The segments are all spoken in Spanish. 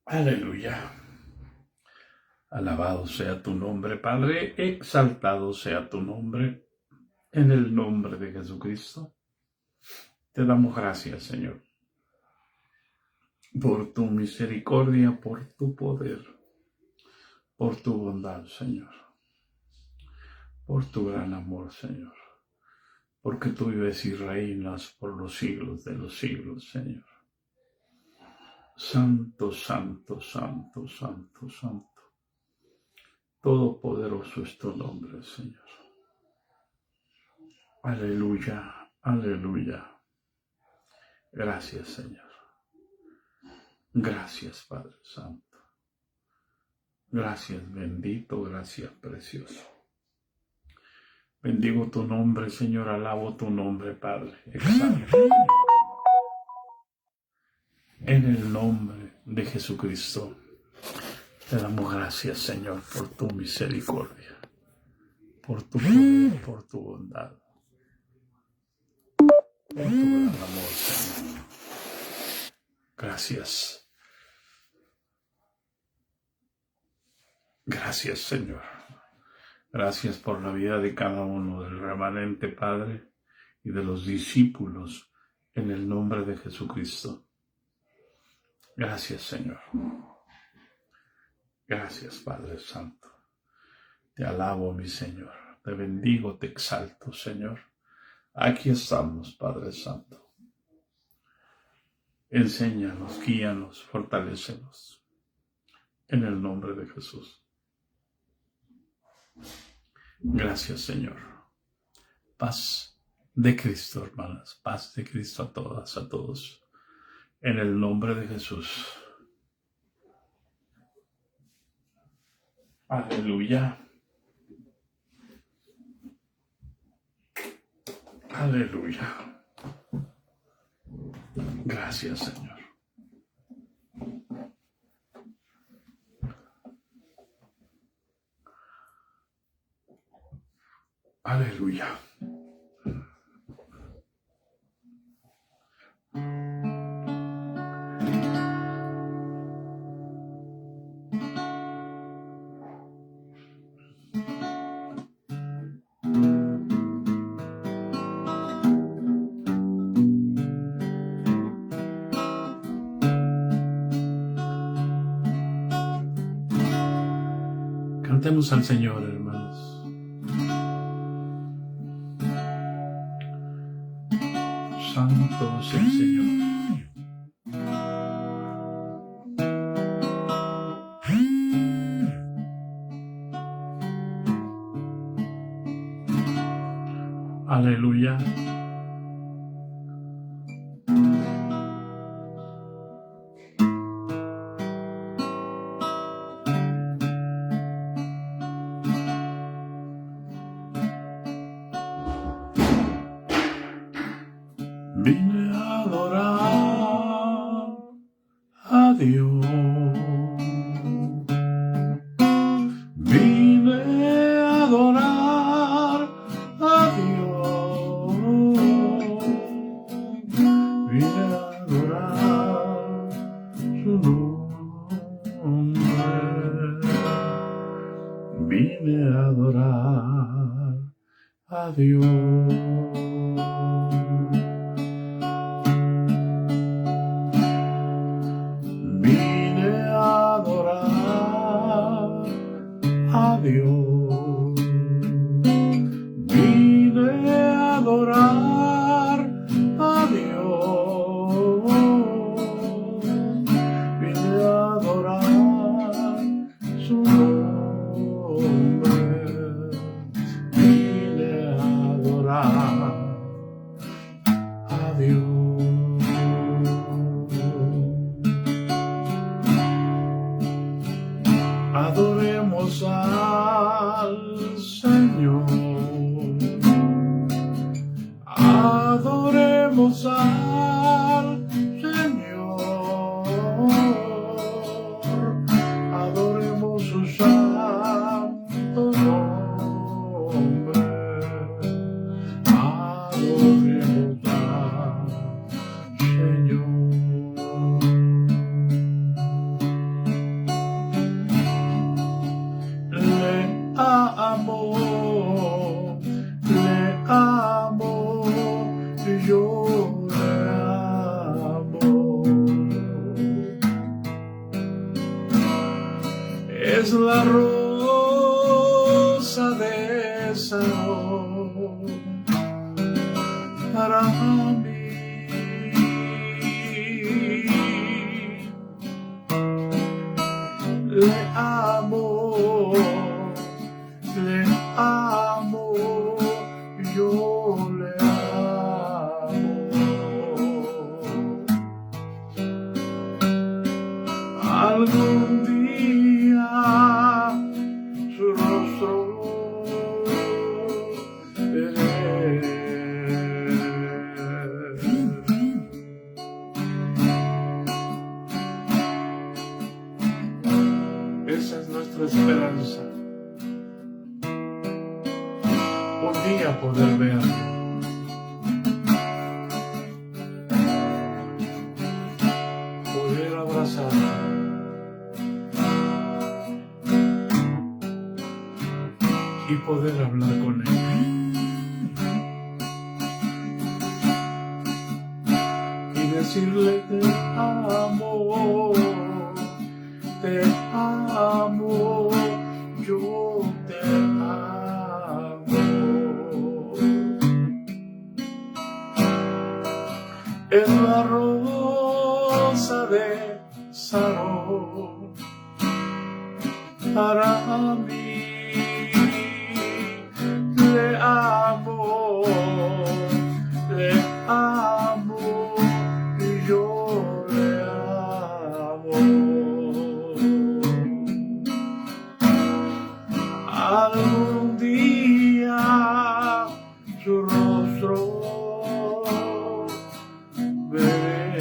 Aleluya. Alabado sea tu nombre, Padre, exaltado sea tu nombre, en el nombre de Jesucristo. Te damos gracias, Señor, por tu misericordia, por tu poder, por tu bondad, Señor, por tu gran amor, Señor, porque tú vives y reinas por los siglos de los siglos, Señor. Santo, santo, santo, santo, santo. Todopoderoso es tu nombre, Señor. Aleluya, aleluya. Gracias, Señor. Gracias, Padre Santo. Gracias, bendito, gracias, precioso. Bendigo tu nombre, Señor, alabo tu nombre, Padre. Exalto. En el nombre de Jesucristo, te damos gracias, Señor, por tu misericordia, por tu poder, por tu bondad, por tu gran amor, Señor. Gracias. Gracias, Señor. Gracias por la vida de cada uno del remanente, Padre, y de los discípulos, en el nombre de Jesucristo. Gracias, Señor. Gracias, Padre Santo. Te alabo, mi Señor. Te bendigo, te exalto, Señor. Aquí estamos, Padre Santo. Enséñanos, guíanos, fortalécenos. En el nombre de Jesús. Gracias, Señor. Paz de Cristo, hermanas. Paz de Cristo a todas, a todos. En el nombre de Jesús. Aleluya. Aleluya. Gracias, Señor. Aleluya. Cantemos al Señor, hermanos. Santo es el Señor. Aleluya. Vine a adorar a Dios. Vine a adorar a Dios. Vine a adorar su nombre. Vine a adorar a Dios. A Dios, vine a adorar a Dios, vine a adorar su nombre, vine a adorar es la rosa de Sarón para mí. Le amo, yo le amo. Algún día su rostro veré. Esa es nuestra esperanza, un día poder verlo. Poder abrazarlo y poder hablar con él. Y decirle te amo, yo te amo. Es la rosa de Sarón para mí. Le amo, yo le amo. Algún día su rostro veré.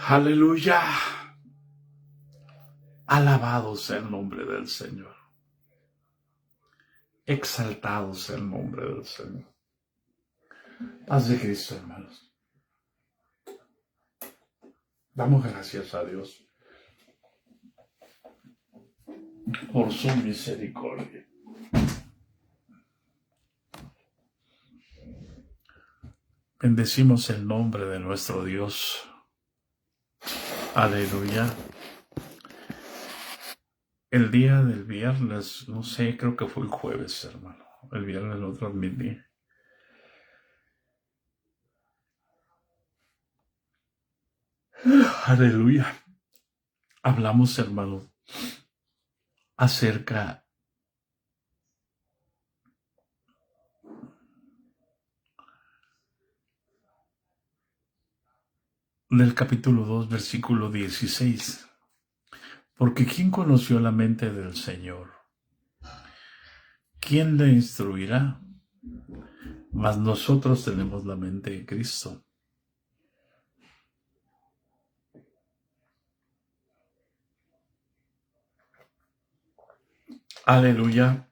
Aleluya. Alabado sea el nombre del Señor. Exaltado sea el nombre del Señor. Paz de Cristo, hermanos. Damos gracias a Dios por su misericordia. Bendecimos el nombre de nuestro Dios. Aleluya. El día del viernes, no sé, creo que fue el jueves, hermano. El viernes lo transmití. Aleluya. Hablamos, hermano, acerca del capítulo 2, versículo 16. Porque ¿quién conoció la mente del Señor? ¿Quién le instruirá? Mas nosotros tenemos la mente de Cristo. Aleluya.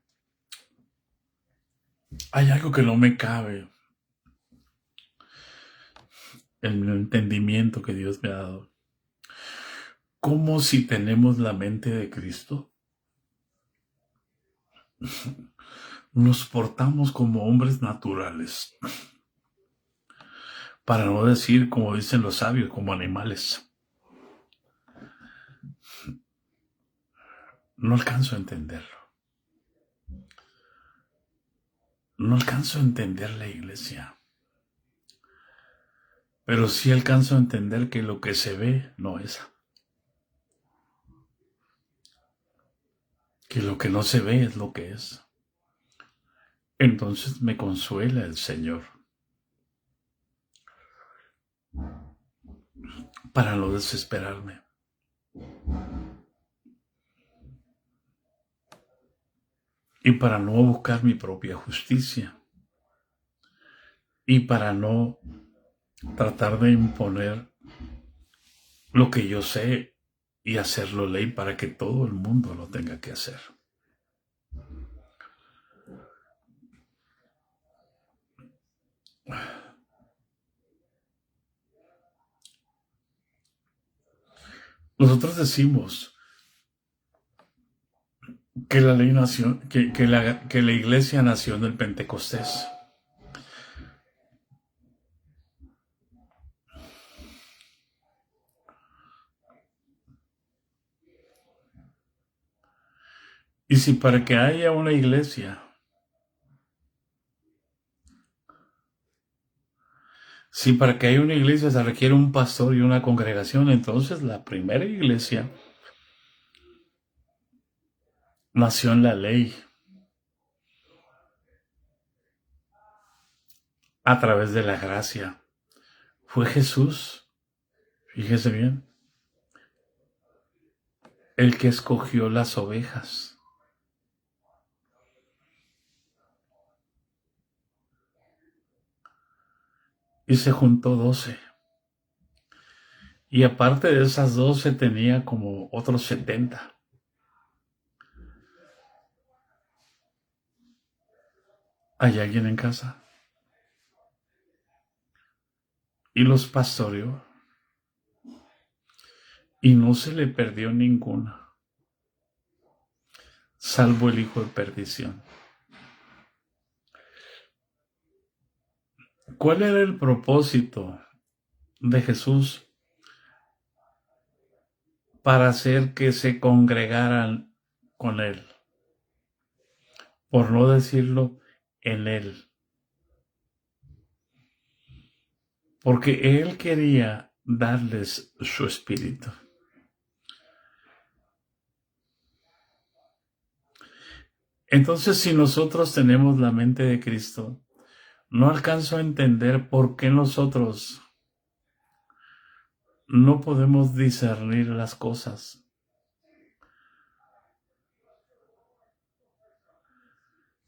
Hay algo que no me cabe en el entendimiento que Dios me ha dado. ¿Cómo si tenemos la mente de Cristo? Nos portamos como hombres naturales. Para no decir, como dicen los sabios, como animales. No alcanzo a entenderlo. No alcanzo a entender la iglesia. Pero sí alcanzo a entender que lo que se ve no es. Que lo que no se ve es lo que es. Entonces me consuela el Señor. Para no desesperarme. Y para no buscar mi propia justicia. Y para no tratar de imponer lo que yo sé y hacerlo ley para que todo el mundo lo tenga que hacer. Nosotros decimos que la ley nació, que la iglesia nació en el Pentecostés. Y si para que haya una iglesia, si para que haya una iglesia se requiere un pastor y una congregación, entonces la primera iglesia nació en la ley, a través de la gracia. Fue Jesús, fíjese bien, el que escogió las ovejas. Y se juntó 12. Y aparte de esas 12 tenía como otros 70. ¿Hay alguien en casa? Y los pastoreó. Y no se le perdió ninguna, salvo el hijo de perdición. ¿Cuál era el propósito de Jesús para hacer que se congregaran con él? Por no decirlo, en él. Porque él quería darles su espíritu. Entonces, si nosotros tenemos la mente de Cristo, no alcanzo a entender por qué nosotros no podemos discernir las cosas.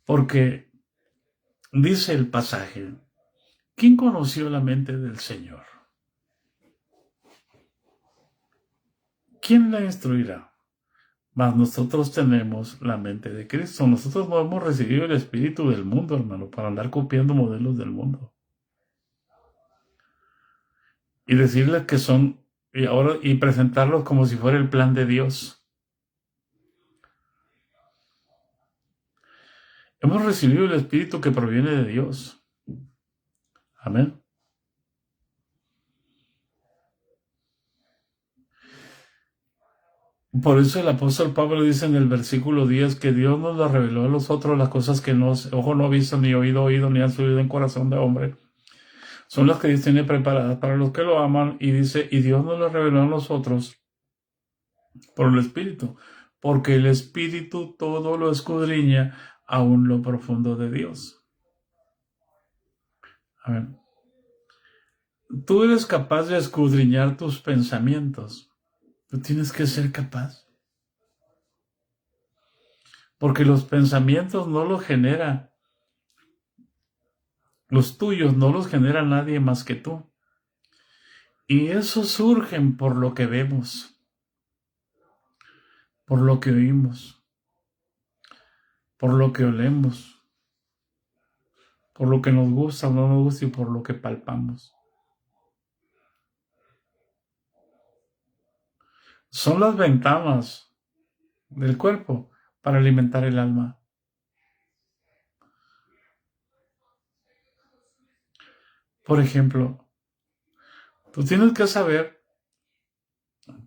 Porque dice el pasaje, ¿quién conoció la mente del Señor? ¿Quién la instruirá? Mas nosotros tenemos la mente de Cristo. Nosotros no hemos recibido el espíritu del mundo, hermano, para andar copiando modelos del mundo. Y decirles que son, y presentarlos como si fuera el plan de Dios. Hemos recibido el espíritu que proviene de Dios. Amén. Por eso el apóstol Pablo dice en el versículo 10 que Dios nos lo reveló a nosotros las cosas que ojo no ha visto, ni oído, ni han subido en corazón de hombre. Son las que Dios tiene preparadas para los que lo aman, y dice, y Dios nos lo reveló a nosotros por el Espíritu, porque el Espíritu todo lo escudriña aún lo profundo de Dios. Amén. Tú eres capaz de escudriñar tus pensamientos. Tú tienes que ser capaz. Porque los pensamientos no los genera, los tuyos no los genera nadie más que tú. Y esos surgen por lo que vemos, por lo que oímos, por lo que olemos, por lo que nos gusta o no nos gusta y por lo que palpamos. Son las ventanas del cuerpo para alimentar el alma. Por ejemplo, tú tienes que saber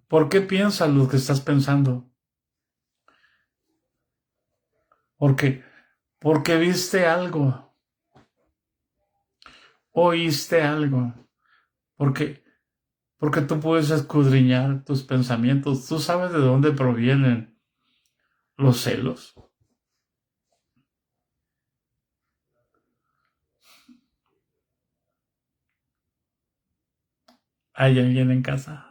por qué piensas lo que estás pensando. Porque viste algo, oíste algo, porque tú puedes escudriñar tus pensamientos. Tú sabes de dónde provienen los celos. ¿Hay alguien en casa?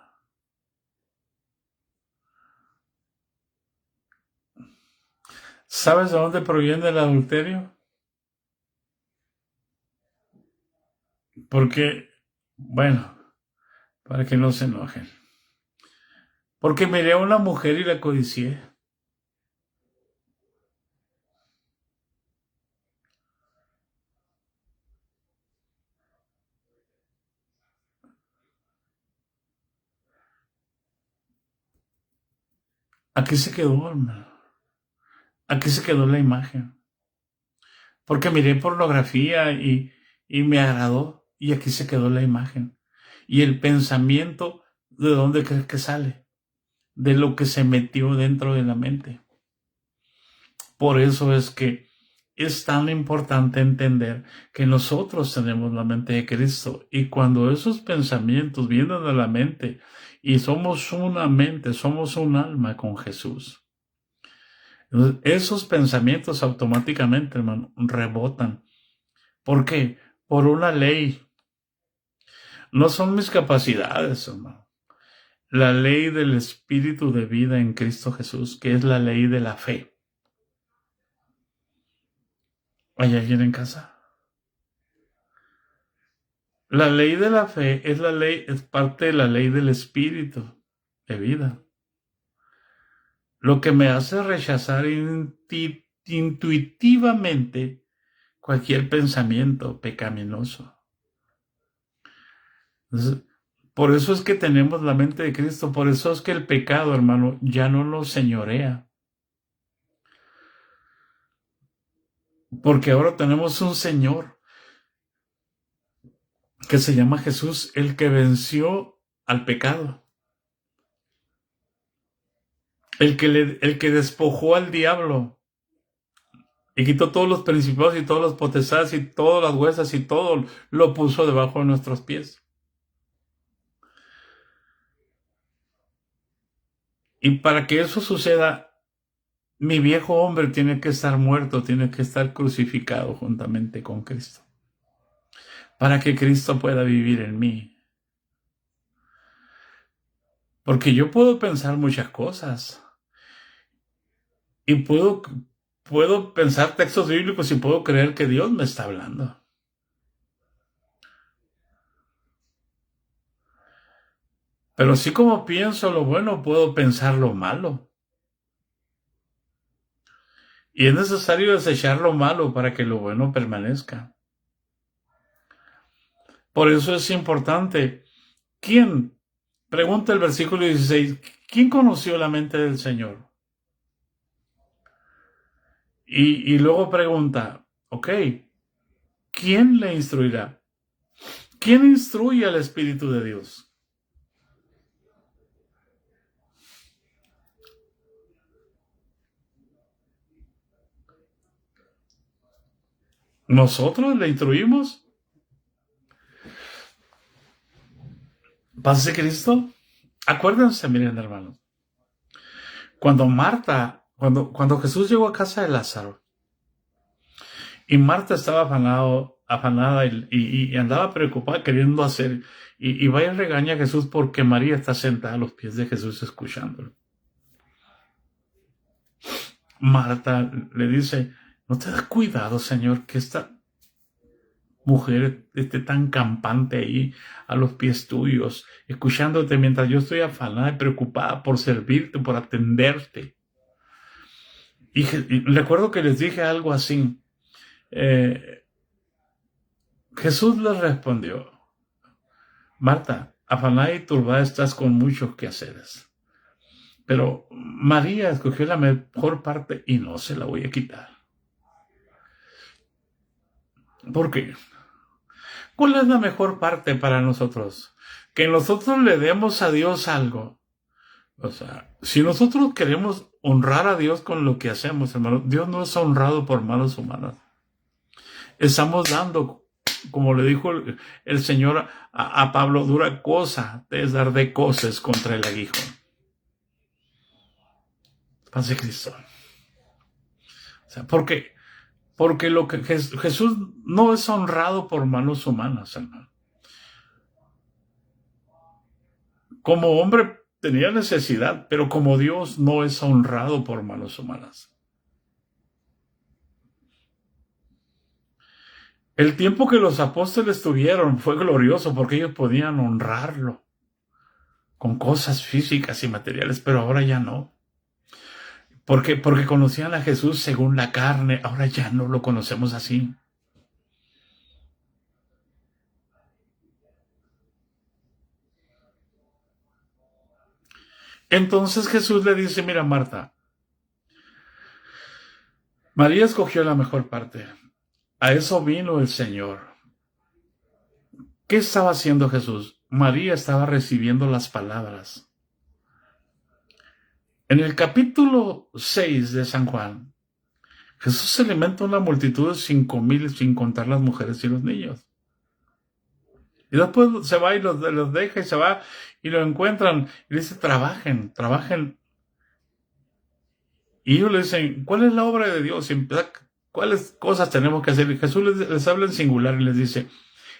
¿Sabes de dónde proviene el adulterio? Porque, bueno, para que no se enojen. Porque miré a una mujer y la codicié. Aquí se quedó, hermano. aquí se quedó la imagen. Porque miré pornografía y me agradó, y aquí se quedó la imagen. Y el pensamiento, ¿de dónde crees que sale? De lo que se metió dentro de la mente. Por eso es que es tan importante entender que nosotros tenemos la mente de Cristo, y cuando esos pensamientos vienen de la mente y somos una mente, somos un alma con Jesús, entonces esos pensamientos automáticamente, hermano, rebotan. ¿Por qué? Por una ley. No son mis capacidades, hermano. La ley del espíritu de vida en Cristo Jesús, que es la ley de la fe. ¿Hay alguien en casa? La ley de la fe es la ley, es parte de la ley del espíritu de vida. Lo que me hace rechazar intuitivamente cualquier pensamiento pecaminoso. Entonces, por eso es que tenemos la mente de Cristo, por eso es que el pecado, hermano, ya no nos señorea. Porque ahora tenemos un Señor que se llama Jesús, el que venció al pecado. El que despojó al diablo y quitó todos los principados y todos los potestades y todas las huesas y todo lo puso debajo de nuestros pies. Y para que eso suceda, mi viejo hombre tiene que estar muerto, tiene que estar crucificado juntamente con Cristo, para que Cristo pueda vivir en mí. Porque yo puedo pensar muchas cosas y puedo pensar textos bíblicos y puedo creer que Dios me está hablando. Pero así como pienso lo bueno, puedo pensar lo malo. Y es necesario desechar lo malo para que lo bueno permanezca. Por eso es importante. ¿Quién? Pregunta el versículo 16. ¿Quién conoció la mente del Señor? Y luego pregunta, ok, ¿quién le instruirá? ¿Quién instruye al Espíritu de Dios? ¿Nosotros le instruimos? ¿Paz de Cristo? Acuérdense, miren, hermanos. Cuando Jesús llegó a casa de Lázaro, y Marta estaba afanada y andaba preocupada queriendo hacer, y va y regaña a Jesús porque María está sentada a los pies de Jesús escuchándolo. Marta le dice, ¿no te das cuidado, Señor, que esta mujer esté tan campante ahí a los pies tuyos, escuchándote mientras yo estoy afanada y preocupada por servirte, por atenderte? Y recuerdo que les dije algo así. Jesús les respondió, Marta, afanada y turbada estás con muchos quehaceres, pero María escogió la mejor parte y no se la voy a quitar. ¿Por qué? ¿Cuál es la mejor parte para nosotros? Que nosotros le demos a Dios algo. O sea, si nosotros queremos honrar a Dios con lo que hacemos, hermano, Dios no es honrado por manos humanas. Estamos dando, como le dijo el Señor a Pablo, dura cosa es dar de coces contra el aguijón. Paz de Cristo. O sea, ¿por qué? Porque lo que Jesús no es honrado por manos humanas, hermano. Como hombre tenía necesidad, pero como Dios no es honrado por manos humanas. El tiempo que los apóstoles tuvieron fue glorioso porque ellos podían honrarlo con cosas físicas y materiales, pero ahora ya no. Porque conocían a Jesús según la carne, ahora ya no lo conocemos así. Entonces Jesús le dice, mira, Marta, María escogió la mejor parte. A eso vino el Señor. ¿Qué estaba haciendo Jesús? María estaba recibiendo las palabras. En el capítulo 6 de San Juan, Jesús alimenta una multitud de 5,000 sin contar las mujeres y los niños. Y después se va y los deja y se va y lo encuentran y le dice, trabajen. Y ellos le dicen, ¿cuál es la obra de Dios? Y ¿cuáles cosas tenemos que hacer? Y Jesús les habla en singular y les dice,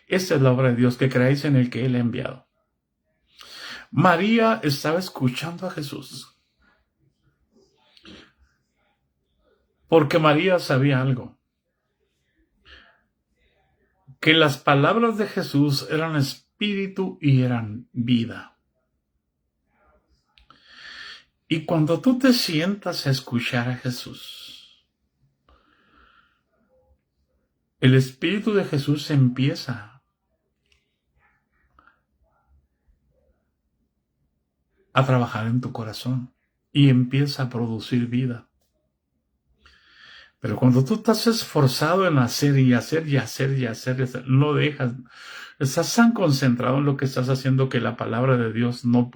esta es la obra de Dios, que creáis en el que Él ha enviado. María estaba escuchando a Jesús. Porque María sabía algo. Que las palabras de Jesús eran espíritu y eran vida. Y cuando tú te sientas a escuchar a Jesús, el Espíritu de Jesús empieza a trabajar en tu corazón y empieza a producir vida. Pero cuando tú estás esforzado en hacer y hacer y hacer y hacer, no dejas, estás tan concentrado en lo que estás haciendo que la palabra de Dios no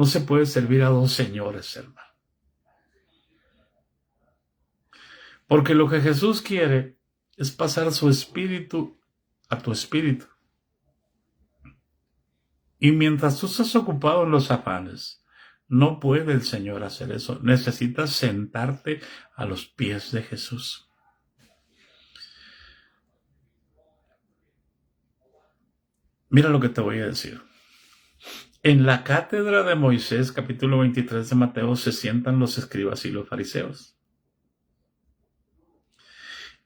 se puede servir a dos señores, hermano. Porque lo que Jesús quiere es pasar su espíritu a tu espíritu. Y mientras tú estás ocupado en los afanes, no puede el Señor hacer eso. Necesitas sentarte a los pies de Jesús. Mira lo que te voy a decir. En la cátedra de Moisés, capítulo 23 de Mateo, se sientan los escribas y los fariseos.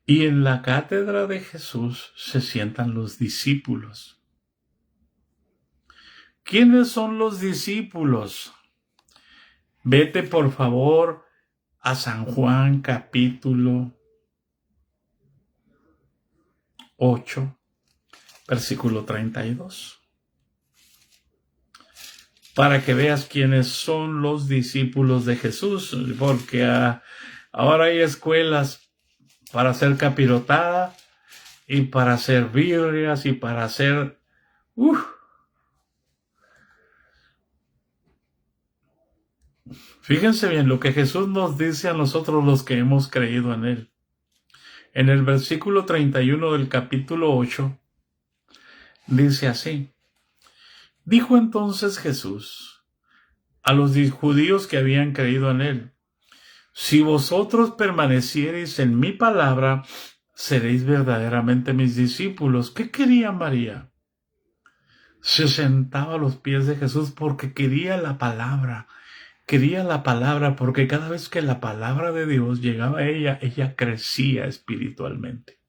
Y en la cátedra de Jesús se sientan los discípulos. ¿Quiénes son los discípulos? Vete por favor a San Juan capítulo 8, versículo 32. Para que veas quiénes son los discípulos de Jesús, porque ahora hay escuelas para hacer capirotada y para hacer birrias y para hacer... Fíjense bien lo que Jesús nos dice a nosotros los que hemos creído en Él. En el versículo 31 del capítulo 8, dice así. Dijo entonces Jesús a los judíos que habían creído en Él, si vosotros permaneciereis en mi palabra, seréis verdaderamente mis discípulos. ¿Qué quería María? Se sentaba a los pies de Jesús porque quería la palabra. Quería la palabra porque cada vez que la palabra de Dios llegaba a ella, ella crecía espiritualmente.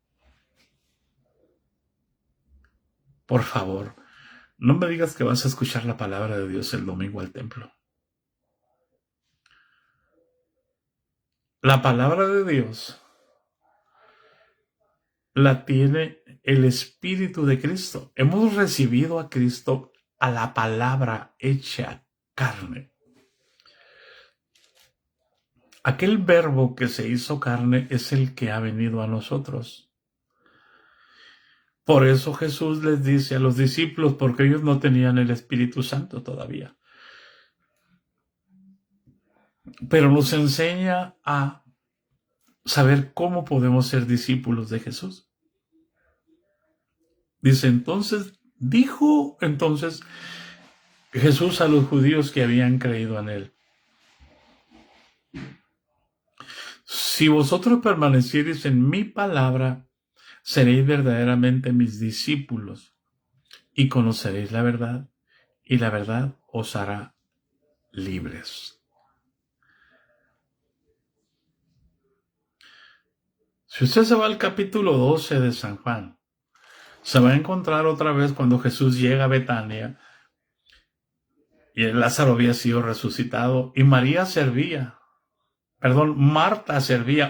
Por favor, no me digas que vas a escuchar la palabra de Dios el domingo al templo. La palabra de Dios la tiene el Espíritu de Cristo. Hemos recibido a Cristo, a la palabra hecha carne. Aquel verbo que se hizo carne es el que ha venido a nosotros. Por eso Jesús les dice a los discípulos, porque ellos no tenían el Espíritu Santo todavía. Pero nos enseña a saber cómo podemos ser discípulos de Jesús. Dijo entonces Jesús a los judíos que habían creído en Él. Si vosotros permaneciereis en mi palabra, seréis verdaderamente mis discípulos y conoceréis la verdad, y la verdad os hará libres. Si usted se va al capítulo 12 de San Juan, se va a encontrar otra vez cuando Jesús llega a Betania y Lázaro había sido resucitado y Marta servía,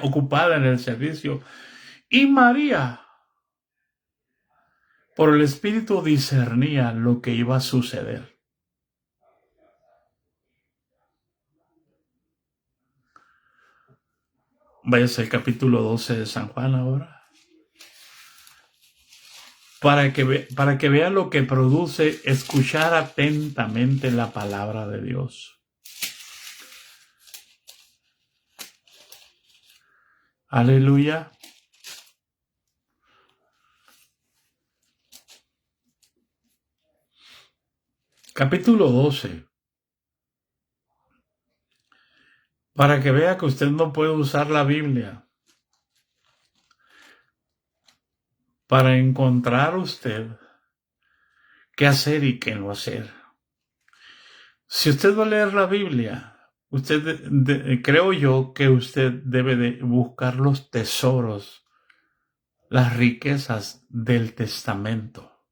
ocupada en el servicio, y María, por el Espíritu, discernía lo que iba a suceder. Váyase al capítulo 12 de San Juan ahora. Para que vea lo que produce escuchar atentamente la palabra de Dios. Aleluya. Capítulo 12. Para que vea que usted no puede usar la Biblia para encontrar usted qué hacer y qué no hacer. Si usted va a leer la Biblia, creo yo que usted debe de buscar los tesoros, las riquezas del Testamento.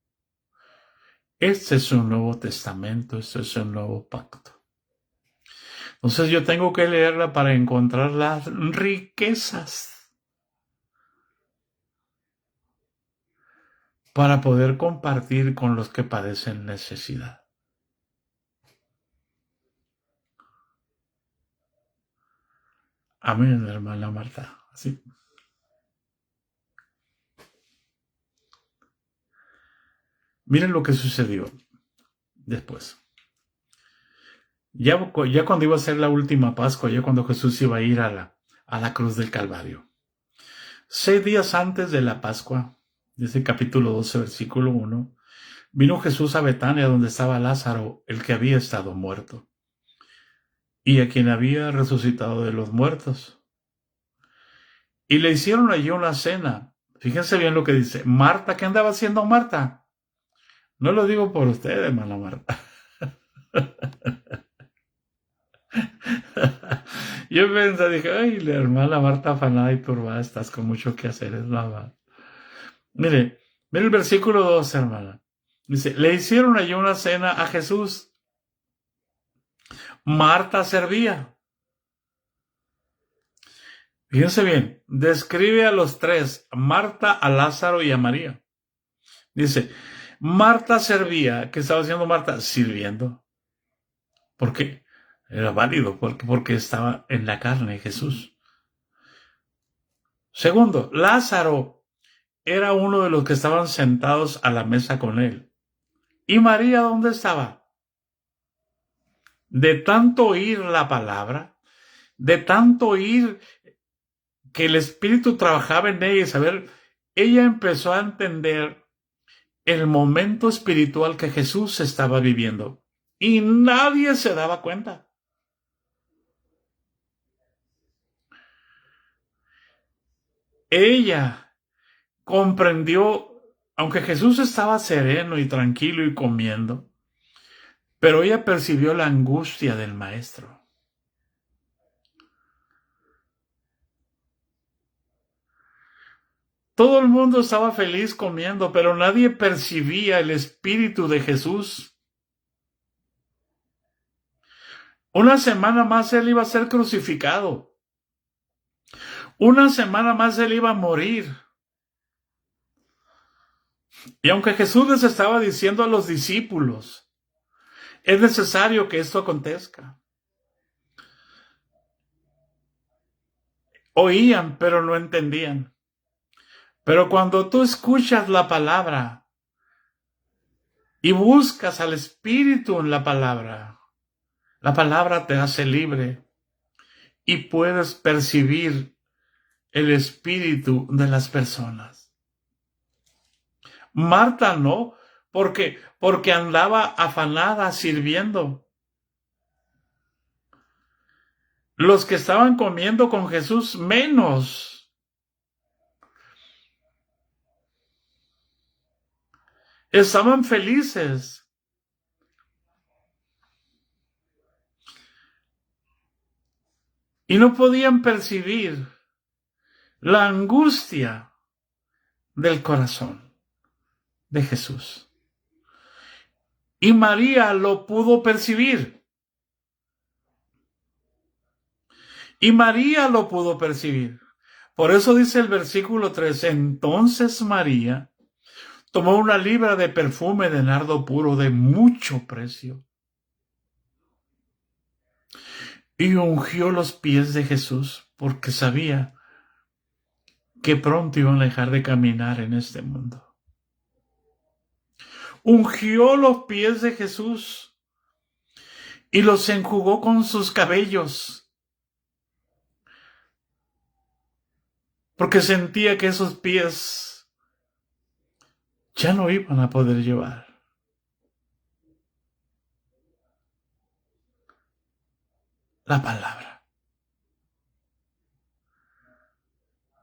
Este es un nuevo testamento, este es un nuevo pacto. Entonces yo tengo que leerla para encontrar las riquezas, para poder compartir con los que padecen necesidad. Amén, hermana Marta. ¿Sí? Miren lo que sucedió después. Ya cuando iba a ser la última Pascua, ya cuando Jesús iba a ir a la cruz del Calvario. 6 días antes de la Pascua, dice capítulo 12, versículo 1, vino Jesús a Betania donde estaba Lázaro, el que había estado muerto, y a quien había resucitado de los muertos. Y le hicieron allí una cena. Fíjense bien lo que dice. Marta, ¿qué andaba haciendo Marta? No lo digo por usted, hermana Marta. Yo pensé, dije, ay, la hermana Marta afanada y turbada, estás con mucho que hacer, es nada. Mire el versículo 2, hermana. Dice, le hicieron allí una cena a Jesús. Marta servía. Fíjense bien, describe a los tres, a Marta, a Lázaro y a María. Dice, Marta servía. ¿Qué estaba haciendo Marta? Sirviendo. ¿Por qué? Era válido, porque estaba en la carne Jesús. Segundo, Lázaro era uno de los que estaban sentados a la mesa con él. ¿Y María dónde estaba? De tanto oír la palabra, de tanto oír que el Espíritu trabajaba en ella y saber, ella empezó a entender el momento espiritual que Jesús estaba viviendo. Y nadie se daba cuenta. Ella comprendió, aunque Jesús estaba sereno y tranquilo y comiendo, pero ella percibió la angustia del maestro. Todo el mundo estaba feliz comiendo, pero nadie percibía el espíritu de Jesús. Una semana más él iba a ser crucificado. Una semana más él iba a morir. Y aunque Jesús les estaba diciendo a los discípulos, es necesario que esto acontezca. Oían, pero no entendían. Pero cuando tú escuchas la palabra y buscas al Espíritu en la palabra te hace libre y puedes percibir el espíritu de las personas. Marta no, porque andaba afanada sirviendo. Los que estaban comiendo con Jesús menos. Estaban felices. Y no podían percibir la angustia del corazón de Jesús. Y María lo pudo percibir. Y María lo pudo percibir. Por eso dice el versículo 3, entonces María tomó una libra de perfume de nardo puro de mucho precio y ungió los pies de Jesús porque sabía que pronto iban a dejar de caminar en este mundo. Ungió los pies de Jesús y los enjugó con sus cabellos, porque sentía que esos pies ya no iban a poder llevar. La palabra.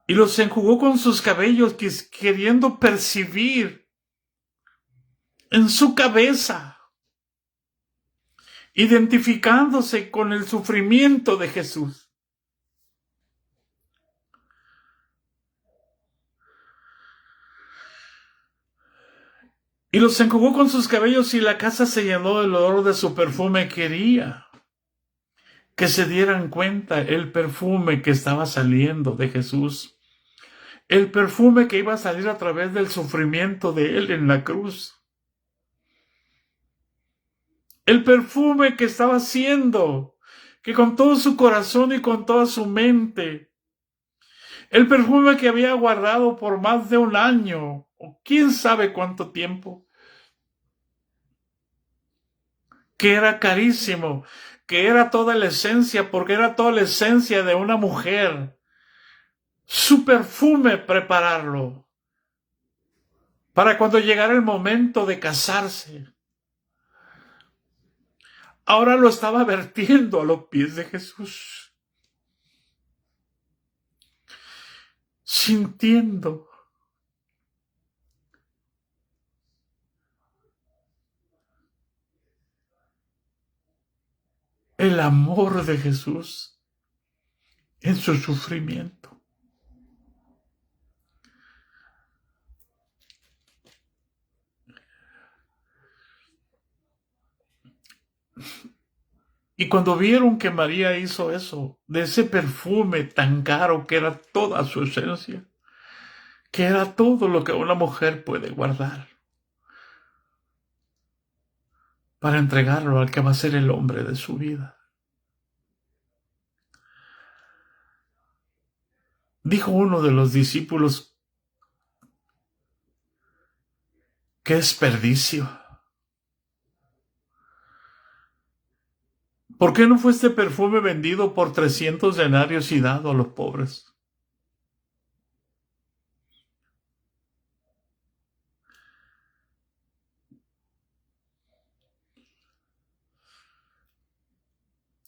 Y los enjugó con sus cabellos, queriendo percibir en su cabeza, identificándose con el sufrimiento de Jesús. Y los enjugó con sus cabellos y la casa se llenó del olor de su perfume. Quería que se dieran cuenta el perfume que estaba saliendo de Jesús. El perfume que iba a salir a través del sufrimiento de Él en la cruz. El perfume que estaba haciendo, que con todo su corazón y con toda su mente, el perfume que había guardado por más de un año, o quién sabe cuánto tiempo, que era carísimo, que era toda la esencia, porque era toda la esencia de una mujer. Su perfume prepararlo para cuando llegara el momento de casarse. Ahora lo estaba vertiendo a los pies de Jesús, sintiendo el amor de Jesús en su sufrimiento. Y cuando vieron que María hizo eso, de ese perfume tan caro que era toda su esencia, que era todo lo que una mujer puede guardar, para entregarlo al que va a ser el hombre de su vida. Dijo uno de los discípulos, ¡qué desperdicio! ¿Por qué no fue este perfume vendido por 300 denarios y dado a los pobres?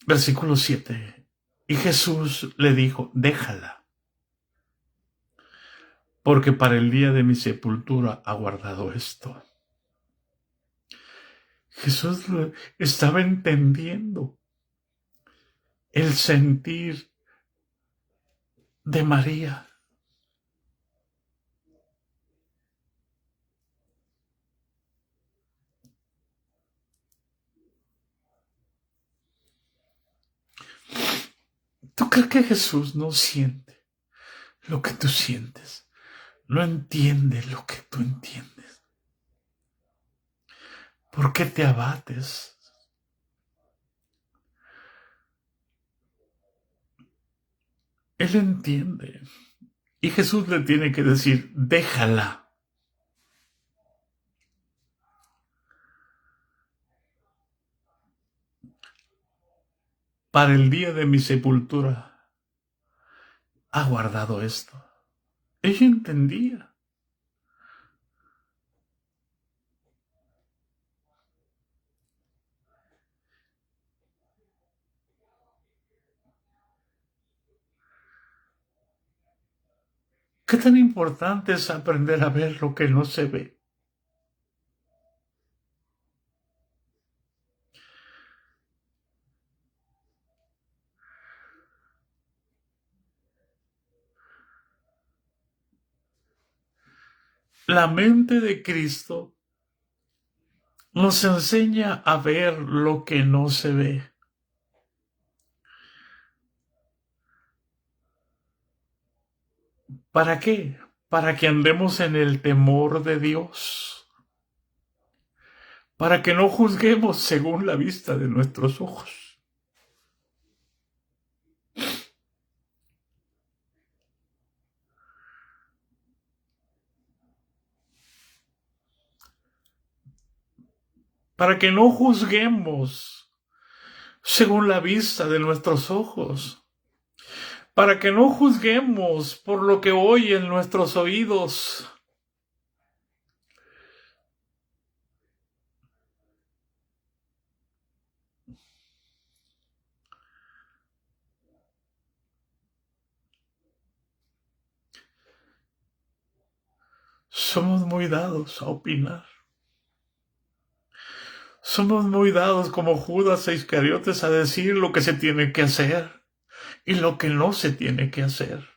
Versículo 7. Y Jesús le dijo, déjala, porque para el día de mi sepultura ha guardado esto. Jesús estaba entendiendo el sentir de María. ¿Tú crees que Jesús no siente lo que tú sientes? No entiende lo que tú entiendes. ¿Por qué te abates? Él entiende. Y Jesús le tiene que decir, déjala. Para el día de mi sepultura ha guardado esto. Ella entendía. ¿Qué tan importante es aprender a ver lo que no se ve? La mente de Cristo nos enseña a ver lo que no se ve. ¿Para qué? Para que andemos en el temor de Dios. Para que no juzguemos según la vista de nuestros ojos. para que no juzguemos según la vista de nuestros ojos, para que no juzguemos por lo que oyen nuestros oídos. Somos muy dados a opinar. Somos muy dados como Judas e Iscariotes a decir lo que se tiene que hacer y lo que no se tiene que hacer.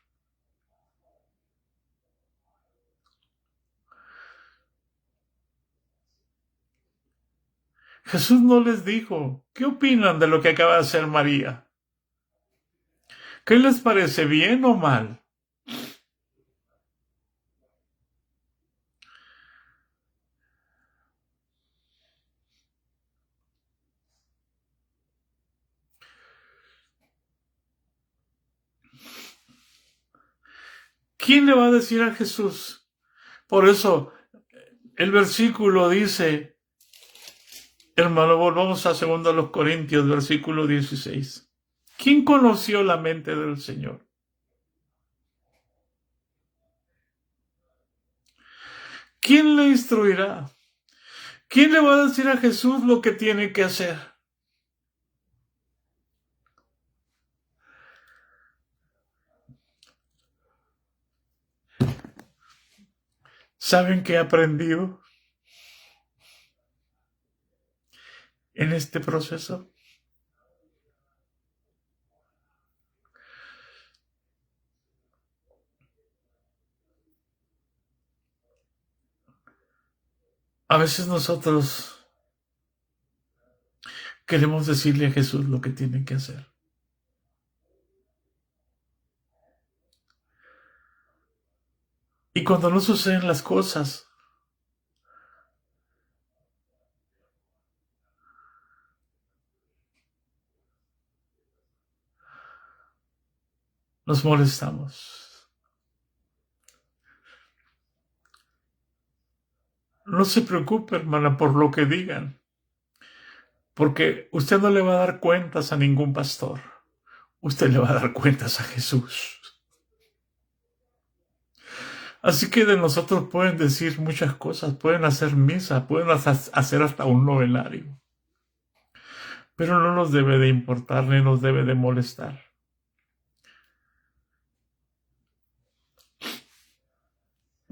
Jesús no les dijo, ¿qué opinan de lo que acaba de hacer María? ¿Qué les parece, bien o mal? ¿Quién le va a decir a Jesús? Por eso el versículo dice, hermano, volvamos a 2 Corintios, versículo 16. ¿Quién conoció la mente del Señor? ¿Quién le instruirá? ¿Quién le va a decir a Jesús lo que tiene que hacer? ¿Saben qué he aprendido en este proceso? A veces nosotros queremos decirle a Jesús lo que tiene que hacer. Y cuando no suceden las cosas, nos molestamos. No se preocupe, hermana, por lo que digan, porque usted no le va a dar cuentas a ningún pastor. Usted le va a dar cuentas a Jesús. Así que de nosotros pueden decir muchas cosas, pueden hacer misa, pueden hacer hasta un novenario, pero no nos debe de importar ni nos debe de molestar.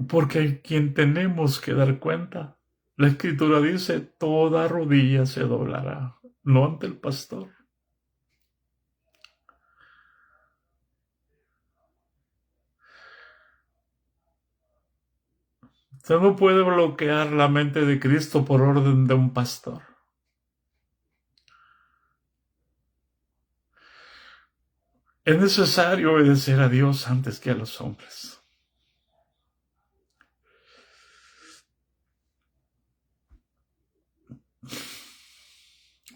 Porque a quien tenemos que dar cuenta, la Escritura dice, toda rodilla se doblará, no ante el pastor. Usted no puede bloquear la mente de Cristo por orden de un pastor. Es necesario obedecer a Dios antes que a los hombres.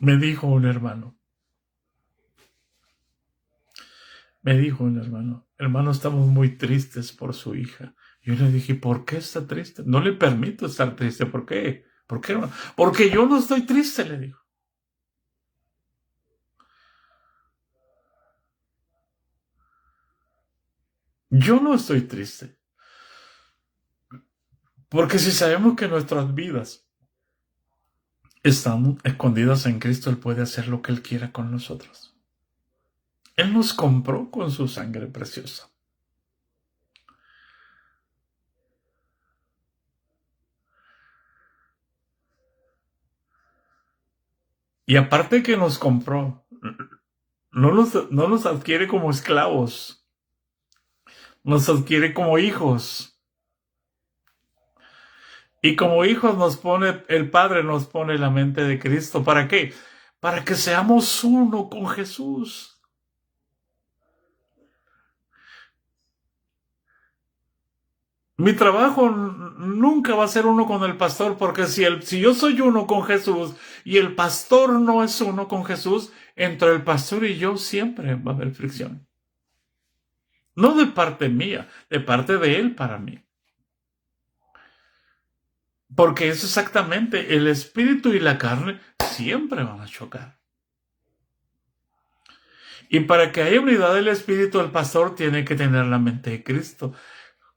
Me dijo un hermano, hermano, estamos muy tristes por su hija. Yo le dije, ¿por qué está triste? No le permito estar triste. ¿Por qué? ¿Por qué no? Porque yo no estoy triste, le digo. Yo no estoy triste. Porque si sabemos que nuestras vidas están escondidas en Cristo, Él puede hacer lo que Él quiera con nosotros. Él nos compró con su sangre preciosa. Y aparte que nos compró, no nos adquiere como esclavos, nos adquiere como hijos. Y como hijos el Padre nos pone la mente de Cristo. ¿Para qué? Para que seamos uno con Jesús. Mi trabajo nunca va a ser uno con el pastor, porque si yo soy uno con Jesús y el pastor no es uno con Jesús, entre el pastor y yo siempre va a haber fricción. No de parte mía, de parte de él para mí. Porque es exactamente, el espíritu y la carne siempre van a chocar. Y para que haya unidad del espíritu, el pastor tiene que tener la mente de Cristo.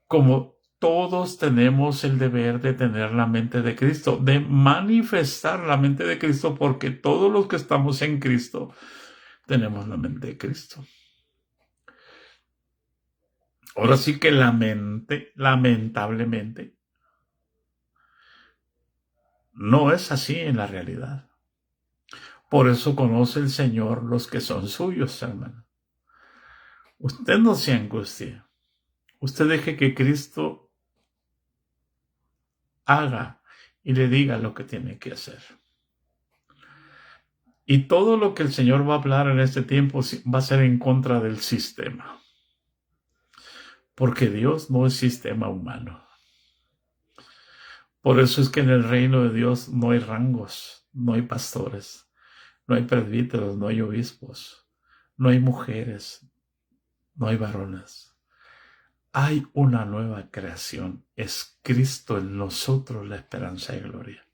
Como todos tenemos el deber de tener la mente de Cristo, de manifestar la mente de Cristo, porque todos los que estamos en Cristo tenemos la mente de Cristo. Ahora sí que la mente, lamentablemente, no es así en la realidad. Por eso conoce el Señor los que son suyos, hermano. Usted no se angustie. Usted deje que Cristo haga y le diga lo que tiene que hacer. Y todo lo que el Señor va a hablar en este tiempo va a ser en contra del sistema. Porque Dios no es sistema humano. Por eso es que en el reino de Dios no hay rangos, no hay pastores, no hay presbíteros, no hay obispos, no hay mujeres, no hay varones. Hay una nueva creación. Es Cristo en nosotros la esperanza y gloria.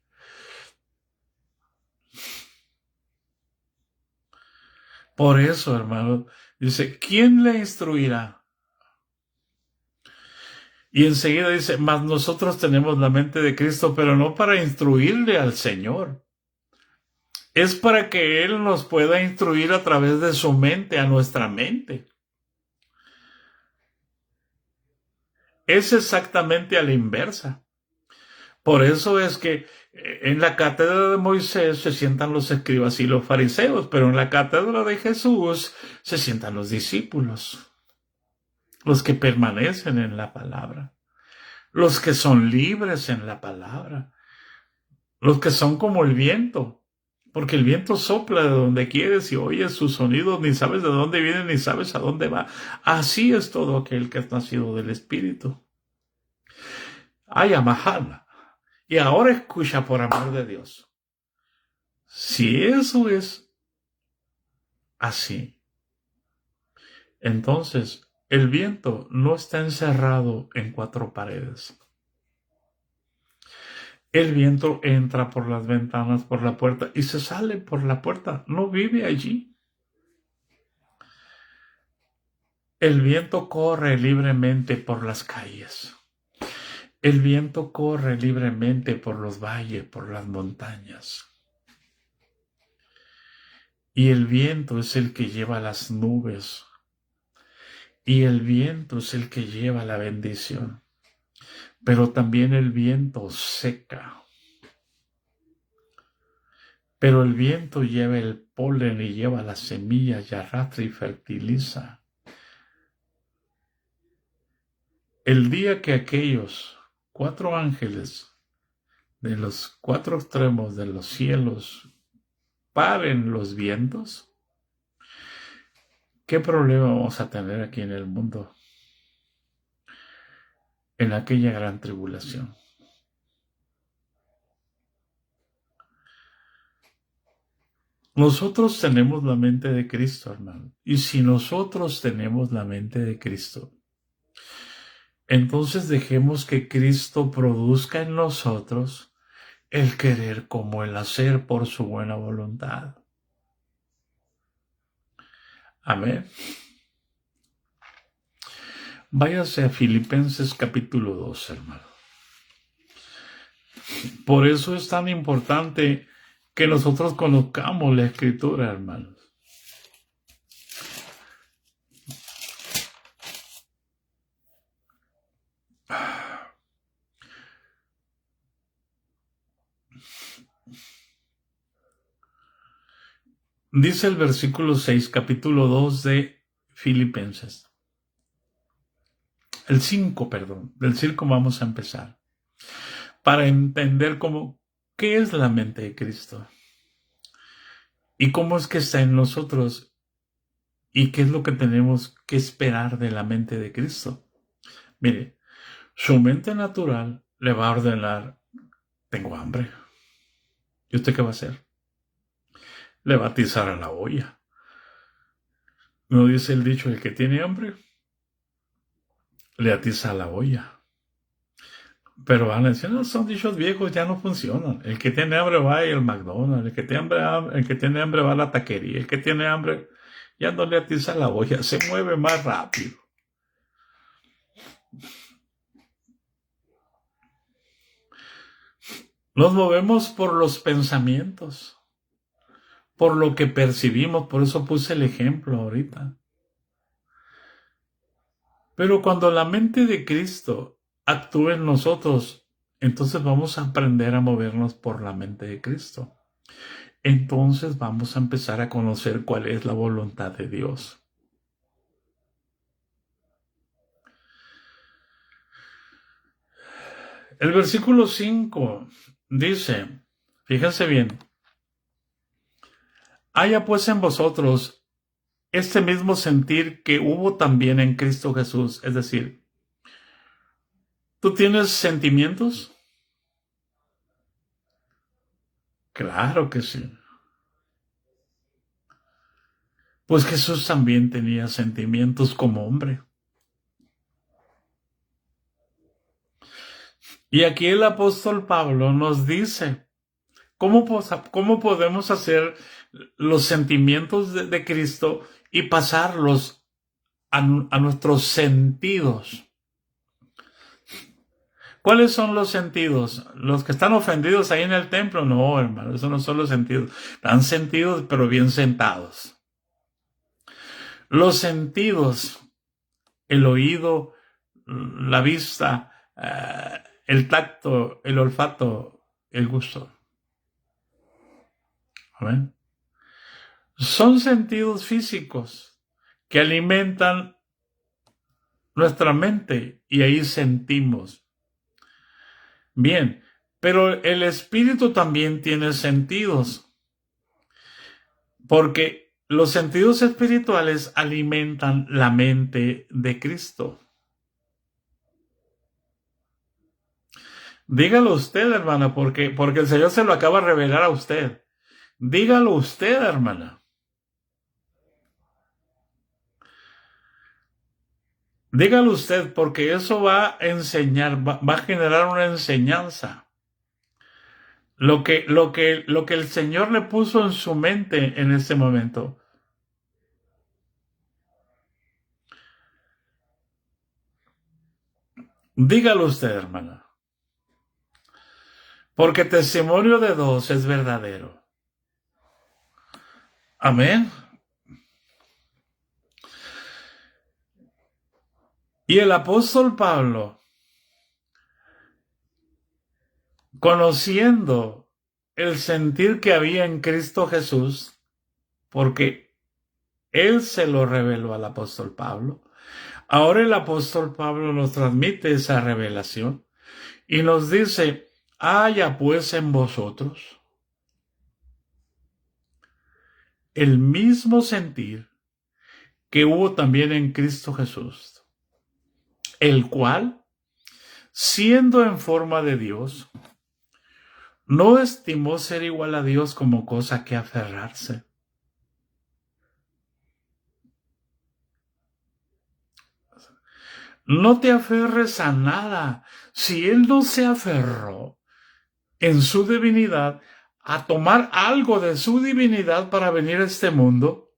Por eso, hermano, dice, ¿quién le instruirá? Y enseguida dice, mas nosotros tenemos la mente de Cristo, pero no para instruirle al Señor. Es para que Él nos pueda instruir a través de su mente, a nuestra mente. Es exactamente a la inversa. Por eso es que en la cátedra de Moisés se sientan los escribas y los fariseos, pero en la cátedra de Jesús se sientan los discípulos, los que permanecen en la palabra, los que son libres en la palabra, los que son como el viento, porque el viento sopla de donde quieres y oyes sus sonidos, ni sabes de dónde viene ni sabes a dónde va. Así es todo aquel que es nacido del Espíritu. Ay, amajala. Y ahora escucha por amor de Dios. Si eso es así, entonces el viento no está encerrado en cuatro paredes. El viento entra por las ventanas, por la puerta y se sale por la puerta. No vive allí. El viento corre libremente por las calles. El viento corre libremente por los valles, por las montañas. Y el viento es el que lleva las nubes. Y el viento es el que lleva la bendición. Pero también el viento seca. Pero el viento lleva el polen y lleva las semillas y arrastra y fertiliza. El día que aquellos 4 ángeles de los 4 extremos de los cielos paren los vientos, ¿qué problema vamos a tener aquí en el mundo? En aquella gran tribulación. Nosotros tenemos la mente de Cristo, hermano. Y si nosotros tenemos la mente de Cristo, entonces dejemos que Cristo produzca en nosotros el querer como el hacer por su buena voluntad. Amén. Váyase a Filipenses capítulo 2, hermano. Por eso es tan importante que nosotros conozcamos la Escritura, hermanos. Dice el versículo 6, capítulo 2 de Filipenses. El 5, perdón. Del 5 vamos a empezar. Para entender qué es la mente de Cristo. Y cómo es que está en nosotros. Y qué es lo que tenemos que esperar de la mente de Cristo. Mire, su mente natural le va a ordenar, tengo hambre. ¿Y usted qué va a hacer? Le va a atizar a la olla. ¿No dice el dicho, el que tiene hambre le atiza a la olla? Pero van a decir, no, son dichos viejos, ya no funcionan. El que tiene hambre va al McDonald's, el que tiene hambre va a la taquería, el que tiene hambre ya no le atiza la olla, se mueve más rápido. Nos movemos por los pensamientos, por lo que percibimos, por eso puse el ejemplo ahorita. Pero cuando la mente de Cristo actúa en nosotros, entonces vamos a aprender a movernos por la mente de Cristo. Entonces vamos a empezar a conocer cuál es la voluntad de Dios. El versículo 5 dice, fíjense bien, haya pues en vosotros este mismo sentir que hubo también en Cristo Jesús. Es decir, ¿tú tienes sentimientos? Claro que sí. Pues Jesús también tenía sentimientos como hombre. Y aquí el apóstol Pablo nos dice, ¿cómo podemos hacer los sentimientos de Cristo y pasarlos a nuestros sentidos? ¿Cuáles son los sentidos? ¿Los que están ofendidos ahí en el templo? No, hermano, esos no son los sentidos. Están sentidos, pero bien sentados. Los sentidos, el oído, la vista, el tacto, el olfato, el gusto. ¿Ven? Son sentidos físicos que alimentan nuestra mente y ahí sentimos. Bien, pero el espíritu también tiene sentidos, porque los sentidos espirituales alimentan la mente de Cristo. Dígalo usted, hermana, porque el Señor se lo acaba de revelar a usted. Dígalo usted, hermana. Dígalo usted, porque eso va a enseñar, va a generar una enseñanza. Lo que el Señor le puso en su mente en este momento. Dígalo usted, hermana. Porque testimonio de dos es verdadero. Amén. Y el apóstol Pablo, conociendo el sentir que había en Cristo Jesús, porque él se lo reveló al apóstol Pablo, ahora el apóstol Pablo nos transmite esa revelación y nos dice, haya pues en vosotros el mismo sentir que hubo también en Cristo Jesús, el cual, siendo en forma de Dios, no estimó ser igual a Dios como cosa que aferrarse. No te aferres a nada. Si Él no se aferró en su divinidad a tomar algo de su divinidad para venir a este mundo,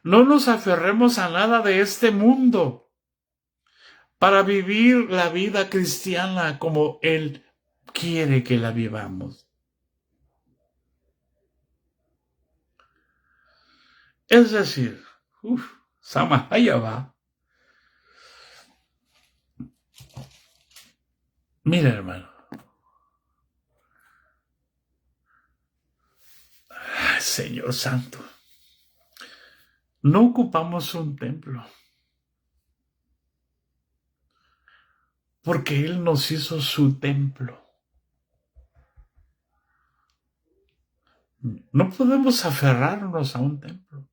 no nos aferremos a nada de este mundo para vivir la vida cristiana como Él quiere que la vivamos. Es decir, Sama, allá va. Mira, hermano. Ay, Señor Santo. No ocupamos un templo. Porque Él nos hizo su templo. No podemos aferrarnos a un templo.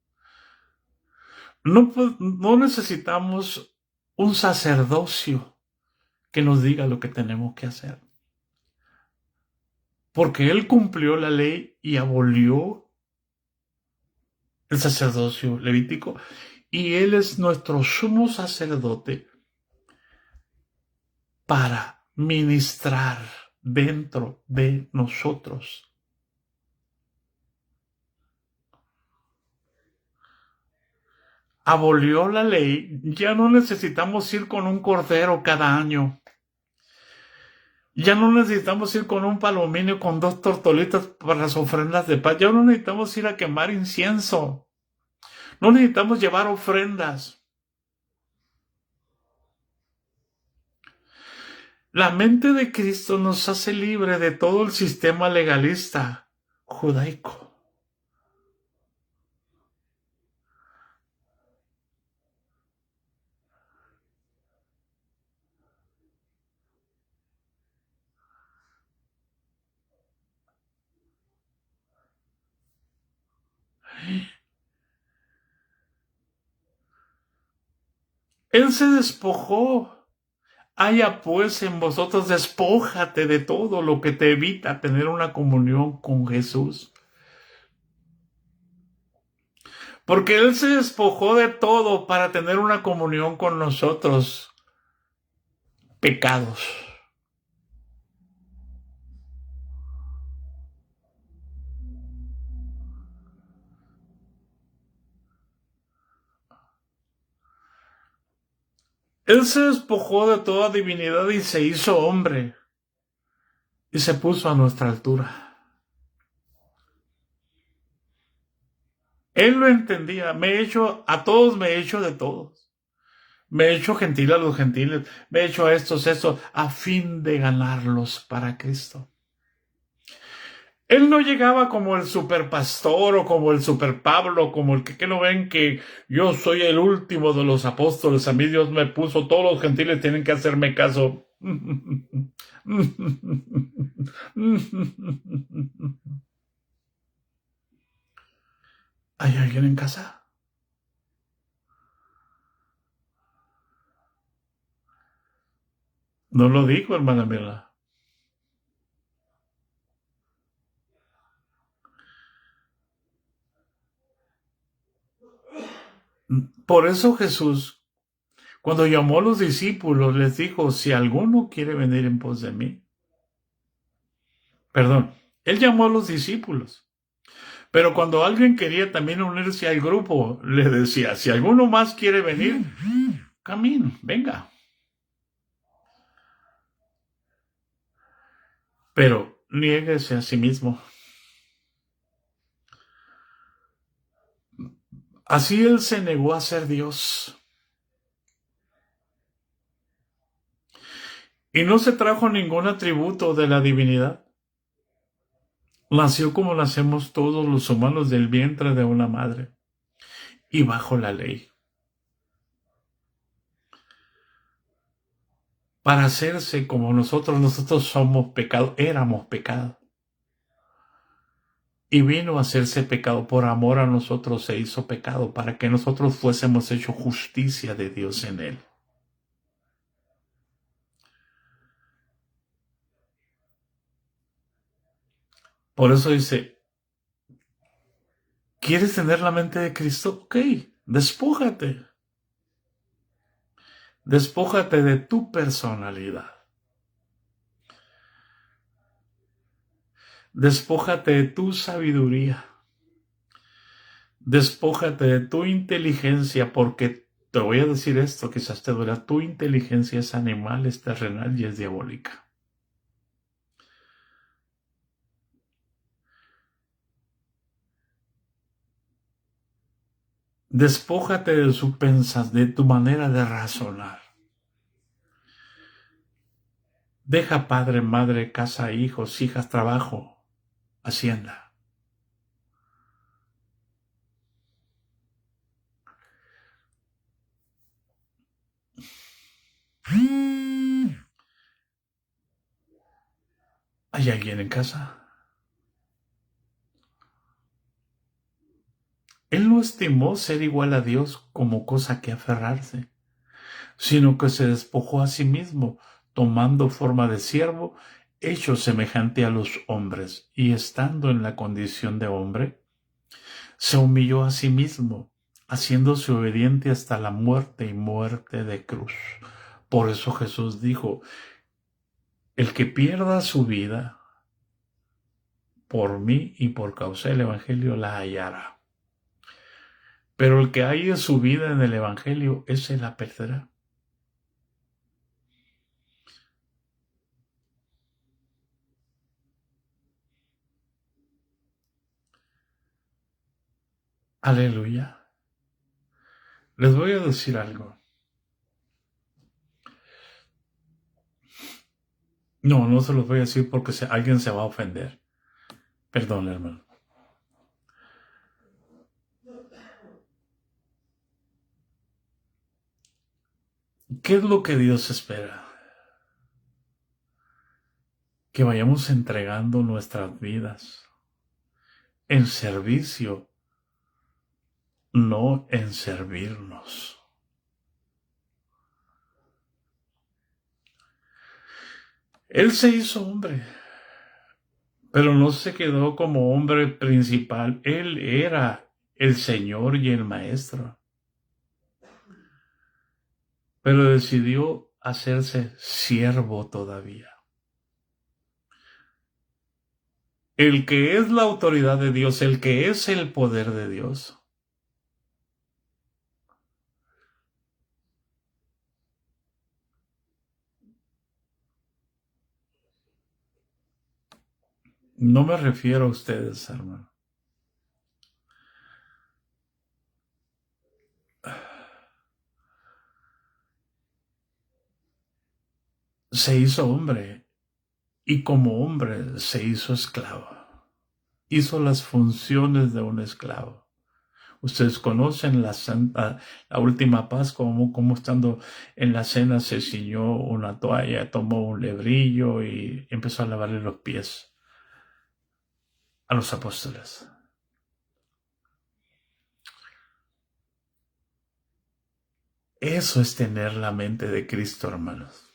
No necesitamos un sacerdocio que nos diga lo que tenemos que hacer. Porque Él cumplió la ley y abolió el sacerdocio levítico. Y Él es nuestro sumo sacerdote para ministrar dentro de nosotros. Abolió la ley, ya no necesitamos ir con un cordero cada año. Ya no necesitamos ir con un palomino con 2 tortolitas para las ofrendas de paz. Ya no necesitamos ir a quemar incienso. No necesitamos llevar ofrendas. La mente de Cristo nos hace libre de todo el sistema legalista judaico. Él se despojó. Haya pues en vosotros, despójate de todo lo que te evita tener una comunión con Jesús. Porque Él se despojó de todo para tener una comunión con nosotros. Pecados. Él se despojó de toda divinidad y se hizo hombre. Y se puso a nuestra altura. Él lo entendía. A todos me he hecho de todos. Me he hecho gentil a los gentiles. Me he hecho a estos, a fin de ganarlos para Cristo. Él no llegaba como el superpastor o como el super Pablo, como el que no ven que yo soy el último de los apóstoles, a mí Dios me puso, todos los gentiles tienen que hacerme caso. ¿Hay alguien en casa? No lo digo, hermana Mila. Por eso Jesús, cuando llamó a los discípulos, les dijo, si alguno quiere venir en pos de mí. Perdón, Él llamó a los discípulos. Pero cuando alguien quería también unirse al grupo, le decía, si alguno más quiere venir, camino, venga. Pero niéguese a sí mismo. Así Él se negó a ser Dios. Y no se trajo ningún atributo de la divinidad. Nació como nacemos todos los humanos del vientre de una madre y bajo la ley. Para hacerse como nosotros somos pecado, éramos pecado. Y vino a hacerse pecado, por amor a nosotros se hizo pecado, para que nosotros fuésemos hecho justicia de Dios en Él. Por eso dice, ¿quieres tener la mente de Cristo? Ok, despójate. Despójate de tu personalidad. Despójate de tu sabiduría. Despójate de tu inteligencia, porque te voy a decir esto, quizás te duela, tu inteligencia es animal, es terrenal y es diabólica. Despójate de su de tu manera de razonar. Deja padre, madre, casa, hijos, hijas, trabajo, hacienda. ¿Hay alguien en casa? Él no estimó ser igual a Dios como cosa que aferrarse, sino que se despojó a sí mismo, tomando forma de siervo, hecho semejante a los hombres, y estando en la condición de hombre, se humilló a sí mismo, haciéndose obediente hasta la muerte y muerte de cruz. Por eso Jesús dijo, El que pierda su vida por mí y por causa del Evangelio la hallará. Pero el que halle su vida en el Evangelio, ese la perderá. Aleluya. Les voy a decir algo. No se los voy a decir porque alguien se va a ofender. Perdón, hermano. ¿Qué es lo que Dios espera? Que vayamos entregando nuestras vidas en servicio, no en servirnos. Él se hizo hombre, pero no se quedó como hombre principal. Él era el Señor y el Maestro, pero decidió hacerse siervo todavía. El que es la autoridad de Dios, el que es el poder de Dios, no me refiero a ustedes, hermano. Se hizo hombre y como hombre se hizo esclavo. Hizo las funciones de un esclavo. Ustedes conocen la última Pascua, como estando en la cena se ciñó una toalla, tomó un lebrillo y empezó a lavarle los pies a los apóstoles. Eso es tener la mente de Cristo, hermanos.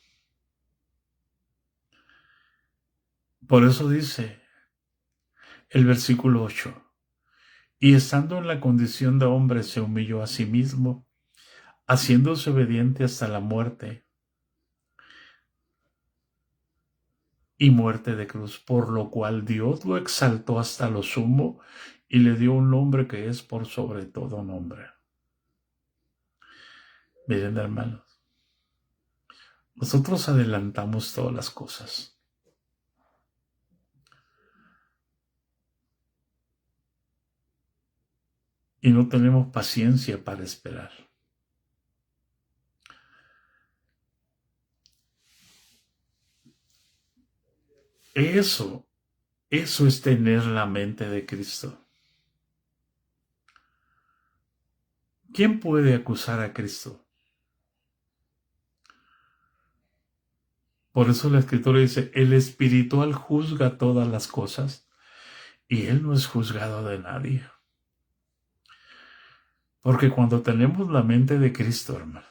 Por eso dice el versículo 8, y estando en la condición de hombre se humilló a sí mismo, haciéndose obediente hasta la muerte y muerte de cruz, por lo cual Dios lo exaltó hasta lo sumo y le dio un nombre que es por sobre todo nombre. Miren, hermanos, nosotros adelantamos todas las cosas. Y no tenemos paciencia para esperar. Eso es tener la mente de Cristo. ¿Quién puede acusar a Cristo? Por eso la Escritura dice, el espiritual juzga todas las cosas y él no es juzgado de nadie. Porque cuando tenemos la mente de Cristo, hermano,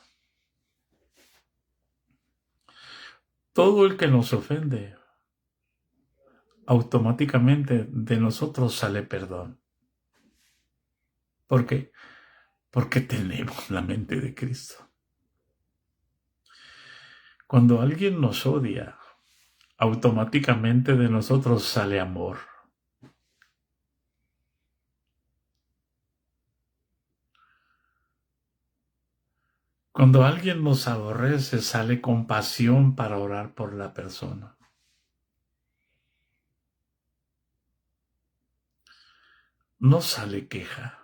todo el que nos ofende, automáticamente de nosotros sale perdón. ¿Por qué? Porque tenemos la mente de Cristo. Cuando alguien nos odia, automáticamente de nosotros sale amor. Cuando alguien nos aborrece, sale compasión para orar por la persona. No sale queja.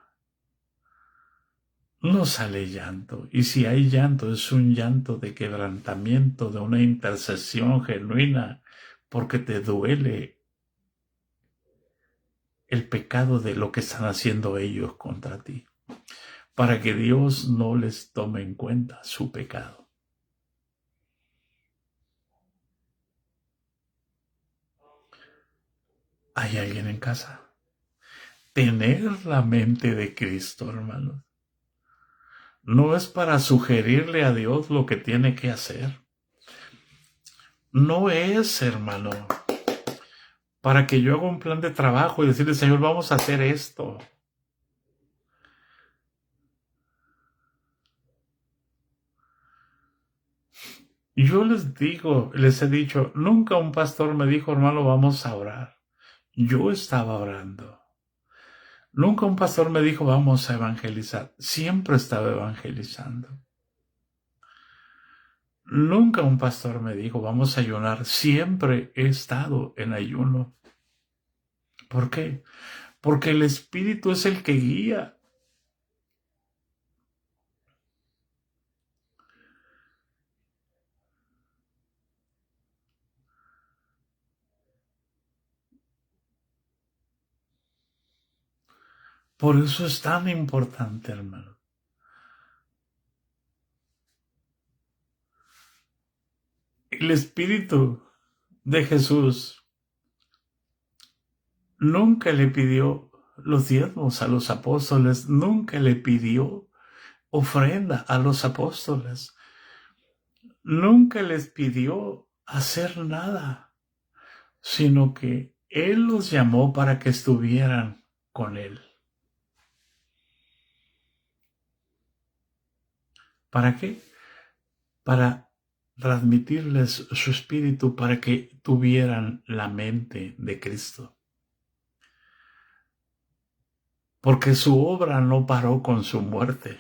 No sale llanto. Y si hay llanto, es un llanto de quebrantamiento, de una intercesión genuina, porque te duele el pecado de lo que están haciendo ellos contra ti, para que Dios no les tome en cuenta su pecado. ¿Hay alguien en casa? Tener la mente de Cristo, hermanos, no es para sugerirle a Dios lo que tiene que hacer. No es, hermano, para que yo haga un plan de trabajo y decirle, Señor, vamos a hacer esto. Yo les he dicho, nunca un pastor me dijo, hermano, vamos a orar. Yo estaba orando. Nunca un pastor me dijo, vamos a evangelizar. Siempre estaba evangelizando. Nunca un pastor me dijo, vamos a ayunar. Siempre he estado en ayuno. ¿Por qué? Porque el Espíritu es el que guía. Por eso es tan importante, hermano. El Espíritu de Jesús nunca le pidió los diezmos a los apóstoles, nunca le pidió ofrenda a los apóstoles, nunca les pidió hacer nada, sino que Él los llamó para que estuvieran con Él. ¿Para qué? Para transmitirles su espíritu, para que tuvieran la mente de Cristo. Porque su obra no paró con su muerte.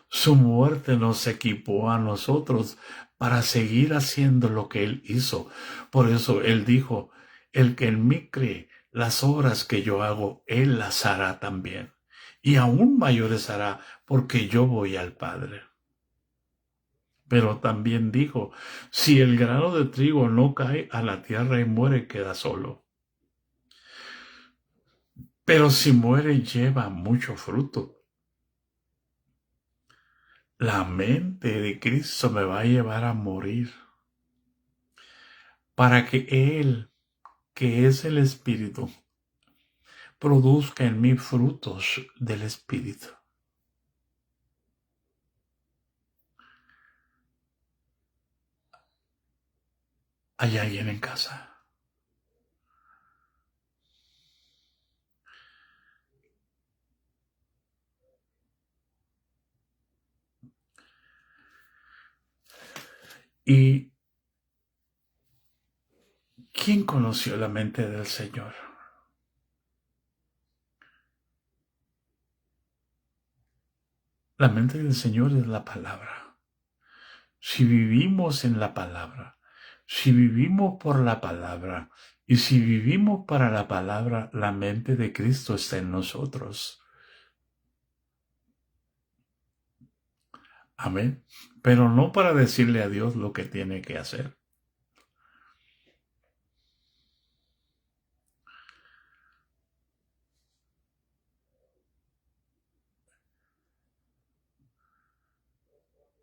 Su muerte nos equipó a nosotros para seguir haciendo lo que Él hizo. Por eso Él dijo, el que en mí cree, las obras que yo hago, Él las hará también. Y aún mayores hará, porque yo voy al Padre. Pero también dijo, si el grano de trigo no cae a la tierra y muere, queda solo. Pero si muere, lleva mucho fruto. La mente de Cristo me va a llevar a morir para que Él, que es el Espíritu, produzca en mí frutos del Espíritu. ¿Hay alguien en casa? ¿Y quién conoció la mente del Señor? La mente del Señor es la palabra. Si vivimos en la palabra, si vivimos por la palabra y si vivimos para la palabra, la mente de Cristo está en nosotros. Amén. Pero no para decirle a Dios lo que tiene que hacer.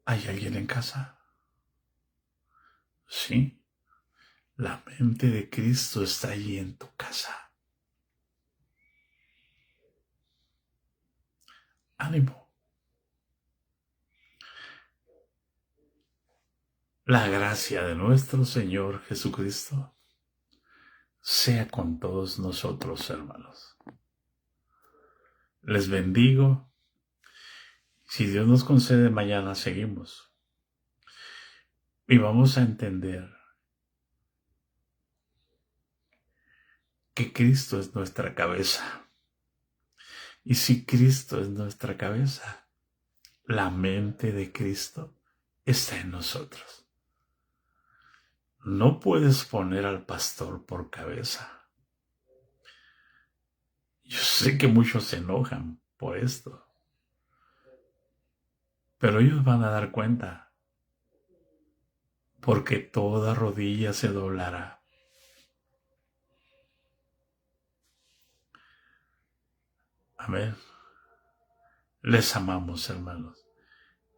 ¿Hay alguien en casa? Sí. La mente de Cristo está allí en tu casa. Ánimo. La gracia de nuestro Señor Jesucristo sea con todos nosotros, hermanos. Les bendigo. Si Dios nos concede, mañana seguimos. Y vamos a entender que Cristo es nuestra cabeza. Y si Cristo es nuestra cabeza, la mente de Cristo está en nosotros. No puedes poner al pastor por cabeza. Yo sé que muchos se enojan por esto, pero ellos van a dar cuenta, porque toda rodilla se doblará. Amén. Les amamos, hermanos.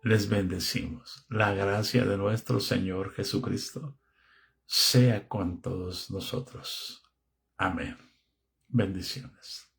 Les bendecimos. La gracia de nuestro Señor Jesucristo sea con todos nosotros. Amén. Bendiciones.